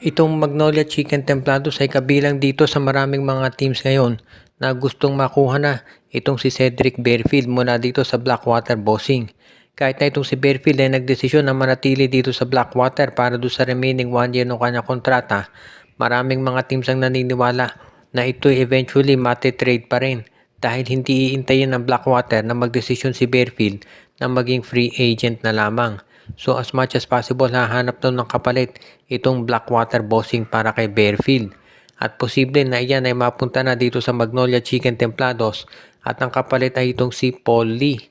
Itong Magnolia Chicken Templados ay kabilang dito sa maraming mga teams ngayon na gustong makuha na itong si Cedric Bearfield mula dito sa Blackwater Bossing. Kahit na itong si Bearfield ay nagdesisyon na manatili dito sa Blackwater para doon sa remaining 1 year ng kanyang kontrata, maraming mga teams ang naniniwala na ito eventually matitrade pa rin dahil hindi iintayin ng Blackwater na magdesisyon si Bearfield na maging free agent na lamang. So as much as possible hahanap daw ng kapalit itong Blackwater Bossing para kay Bearfield. At posible na iyan ay mapunta na dito sa Magnolia Chicken Templados at ang kapalit ay itong si Paul Lee.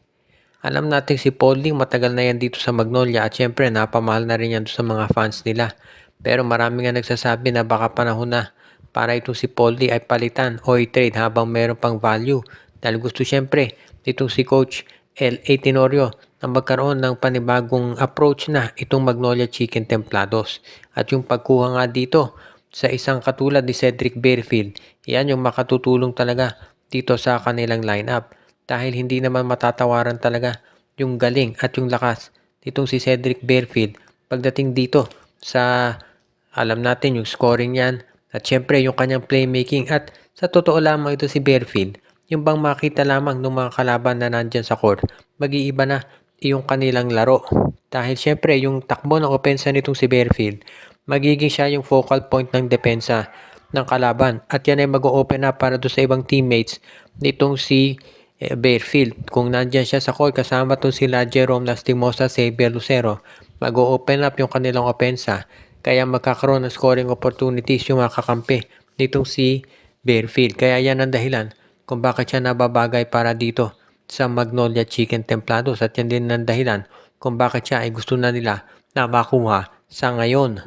Alam natin si Paul Lee matagal na yan dito sa Magnolia at syempre napamahal na rin yan sa mga fans nila. Pero marami nga nagsasabi na baka panahon na para itong si Paul Lee ay palitan o i-trade habang meron pang value. Dahil gusto syempre itong si Coach L.A. Tenorio na magkaroon ng panibagong approach na itong Magnolia Chicken Templados. At yung pagkuha nga dito sa isang katulad ni Cedric Bearfield, yan yung makatutulong talaga dito sa kanilang lineup. Dahil hindi naman matatawaran talaga yung galing at yung lakas nitong si Cedric Bearfield pagdating dito sa alam natin yung scoring yan at syempre yung kanyang playmaking at sa totoo lamang ito si Bearfield. Yung bang makita lamang ng mga kalaban na nandyan sa court, mag-iiba na yung kanilang laro. Dahil syempre yung takbo ng opensa nitong si Bearfield, magiging siya yung focal point ng depensa ng kalaban. At yan ay mag-open up para doon sa ibang teammates nitong si Bearfield. Kung nandyan siya sa court kasama itong sila Jerome Lastimosa, Xavier Lucero, mag-open up yung kanilang opensa. Kaya magkakaroon ng scoring opportunities yung mga kakampi nitong si Bearfield. Kaya yan ang dahilan kung bakit siya nababagay para dito sa Magnolia Chicken Templados at yan din ang dahilan kung bakit siya ay gusto na nila na makuha sa ngayon.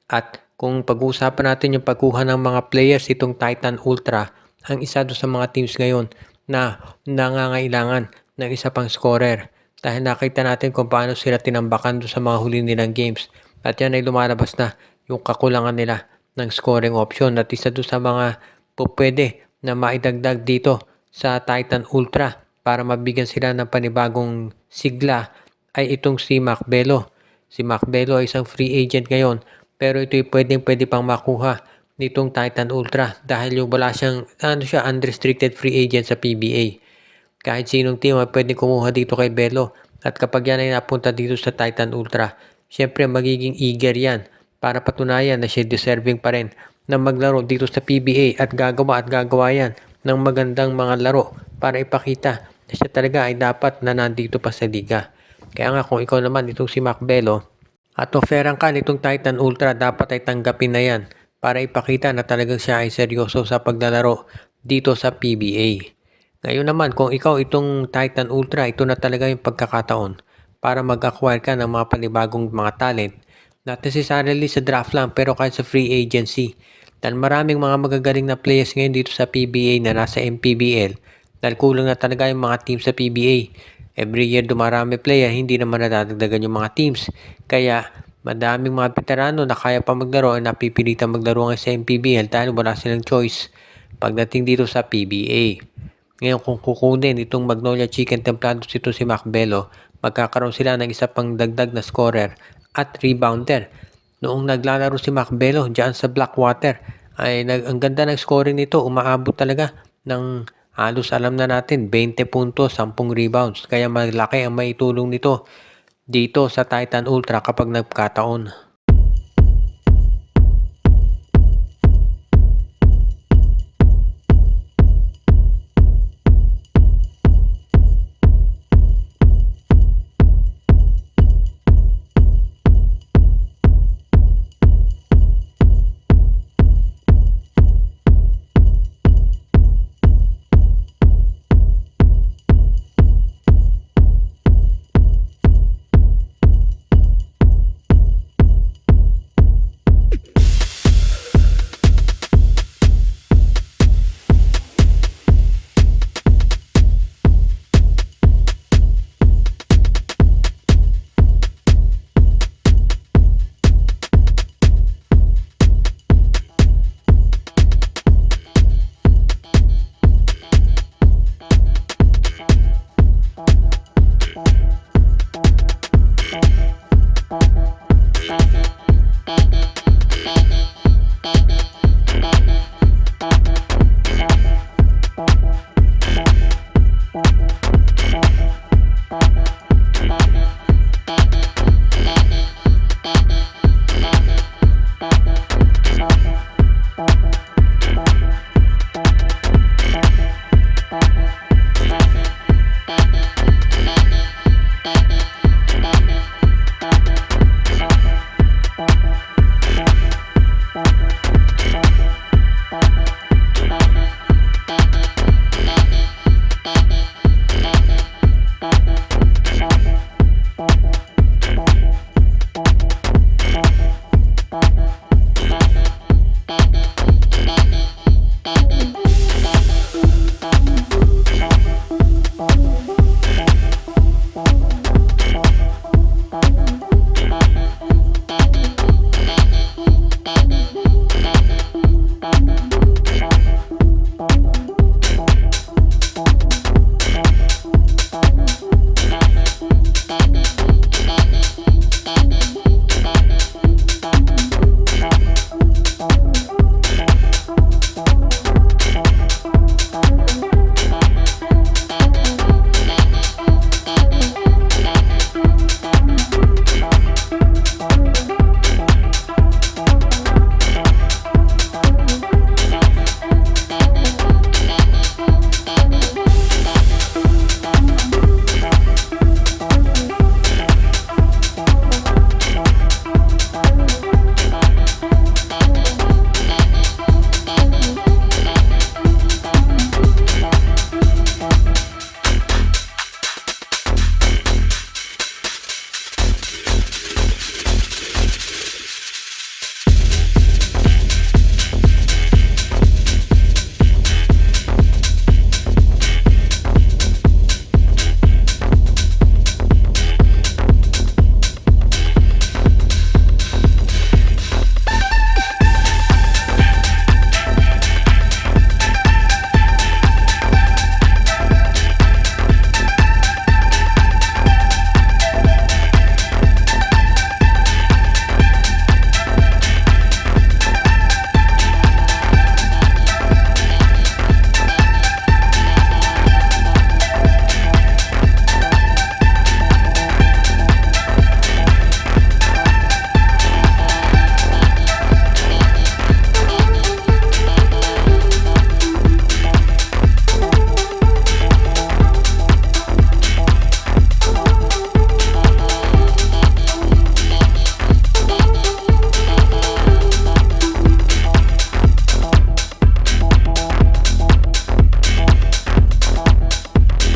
At kung pag-uusapan natin yung pagkuha ng mga players itong Titan Ultra, ang isa doon sa mga teams ngayon na nangangailangan ng isa pang scorer dahil nakita natin kung paano sila tinambakan doon sa mga huli nilang games at yan ay lumalabas na yung kakulangan nila ng scoring option at isa doon sa mga pwede na maidagdag dito sa Titan Ultra para mabigyan sila ng panibagong sigla ay itong si Macbelo. Si Macbelo ay isang free agent ngayon pero ito ay pwede pang makuha nitong Titan Ultra dahil yung wala siyang unrestricted free agent sa PBA. Kahit sinong team ay pwede kumuha dito kay Belo at kapag yan ay napunta dito sa Titan Ultra, syempre magiging eager yan para patunayan na siya deserving pa rin na maglaro dito sa PBA at gagawa yan ng magandang mga laro para ipakita na siya talaga ay dapat na nandito pa sa liga. Kaya nga kung ikaw naman itong si Macbelo at offeran ka nitong Titan Ultra, dapat ay tanggapin na yan para ipakita na talagang siya ay seryoso sa paglalaro dito sa PBA. Ngayon naman kung ikaw itong Titan Ultra, ito na talaga yung pagkakataon para mag-acquire ka ng mga panibagong mga talent. Not necessarily sa draft lang pero kahit sa free agency. Dahil maraming mga magagaling na players ngayon dito sa PBA na nasa MPBL dahil kulang na talaga yung mga teams sa PBA. Every year dumarami player, hindi naman nadadagdagan yung mga teams. Kaya madaming mga veterano na kaya pa maglaro ay napipilitan maglaro ngayon sa MPBL dahil wala silang choice pagdating dito sa PBA. Ngayon kung kukunin itong Magnolia Chicken Templados ito si Macbelo, magkakaroon sila ng isa pang dagdag na scorer at rebounder. Noong naglalaro si Macbelo dyan sa Blackwater, ay ang ganda ng scoring nito, umaabot talaga ng halos alam na natin 20 puntos, 10 rebounds. Kaya malaki ang maitulong nito dito sa Titan Ultra kapag nagkataon. Thank you.